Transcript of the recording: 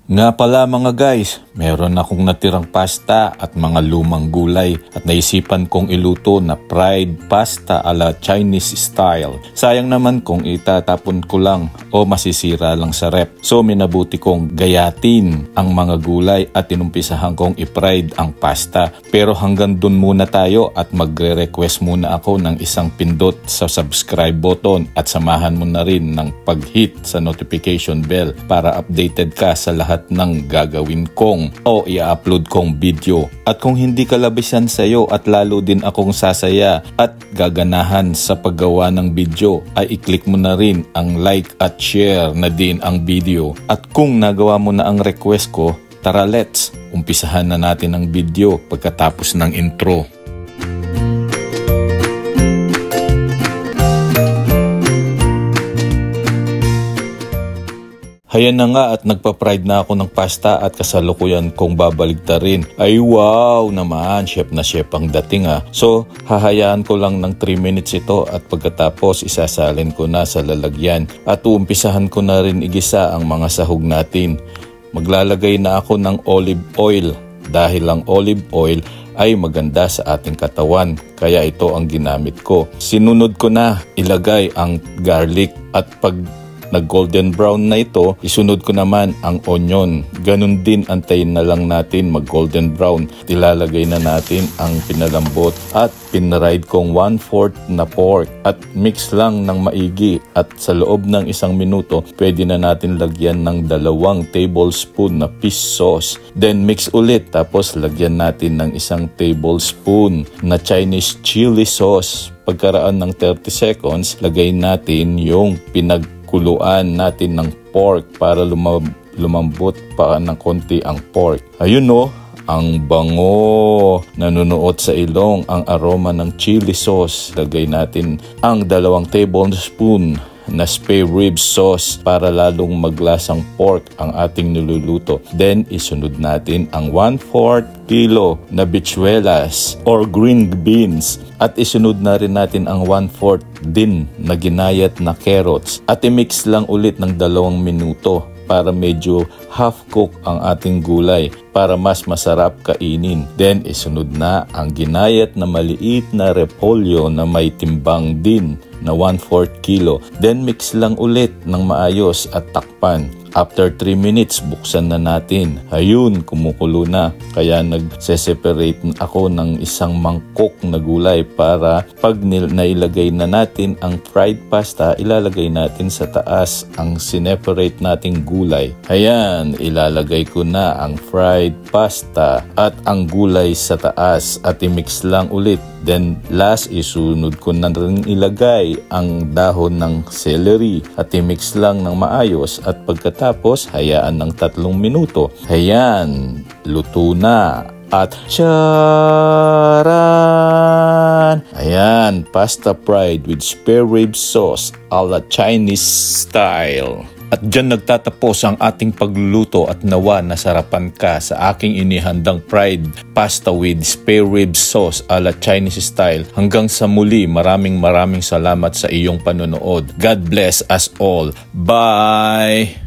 Nga pala mga guys, meron akong natirang pasta at mga lumang gulay at naisipan kong iluto na fried pasta ala Chinese style. Sayang naman kung itatapon ko lang o masisira lang sa rep. So minabuti kong gayatin ang mga gulay at inumpisahan kong i-fried ang pasta. Pero hanggang dun muna tayo at magre-request muna ako ng isang pindot sa subscribe button at samahan mo na rin ng pag-hit sa notification bell para updated ka sa lahat ng gagawin kong o i-upload kong video. At kung hindi kalabisan sa'yo at lalo din akong sasaya at gaganahan sa paggawa ng video, ay i-click mo na rin ang like at share na din ang video. At kung nagawa mo na ang request ko, tara let's umpisahan na natin ang video pagkatapos ng intro. Ayan na nga at nagpa-fried na ako ng pasta at kasalukuyan kong babaligtarin. Ay wow naman, chef na chef ang dating ah. So hahayaan ko lang ng 3 minutes ito at pagkatapos isasalin ko na sa lalagyan. At uumpisahan ko na rin igisa ang mga sahog natin. Maglalagay na ako ng olive oil dahil ang olive oil ay maganda sa ating katawan. Kaya ito ang ginamit ko. Sinunod ko na ilagay ang garlic at pag nag-golden brown na ito, isunod ko naman ang onion. Ganun din, antayin na lang natin mag-golden brown. Ilalagay na natin ang pinalambot at pinride kong 1/4 na pork at mix lang ng maigi at sa loob ng 1 minuto, pwede na natin lagyan ng 2 tablespoon na fish sauce. Then mix ulit tapos lagyan natin ng 1 tablespoon na Chinese chili sauce. Pagkaraan ng 30 seconds, lagay natin yung pinagkuluan natin ng pork para lumambot pa ng konti ang pork. Ayun no, ang bango, nanunuot sa ilong ang aroma ng chili sauce. Lagay natin ang 2 tablespoon na spare rib sauce para lalong maglasang pork ang ating niluluto. Then isunod natin ang 1/4 kilo na bichuelas or green beans at isunod na rin natin ang 1/4 din na ginayat na carrots at i-mix lang ulit ng 2 minuto para medyo half cook ang ating gulay para mas masarap kainin. Then isunod na ang ginayat na maliit na repolyo na may timbang din na 1/4 kilo. Then mix lang ulit ng maayos at takpan. After 3 minutes, buksan na natin. Ayun, kumukulo na. Kaya nagse-separate ako ng 1 mangkok na gulay para pag nailagay na natin ang fried pasta, ilalagay natin sa taas ang sineparate nating gulay. Ayan, ilalagay ko na ang fried pasta at ang gulay sa taas at i-mix lang ulit. Then last, isunod ko na rin ilagay ang dahon ng celery at i-mix lang ng maayos at pagkatapos hayaan ng 3 minuto. Ayan, luto na. At charan! Ayan, pasta fried with spare rib sauce a la Chinese style. At dyan nagtatapos ang ating pagluluto at nawa nasarapan ka sa aking inihandang fried pasta with spare rib sauce a la Chinese style. Hanggang sa muli, maraming salamat sa iyong panonood. God bless us all. Bye!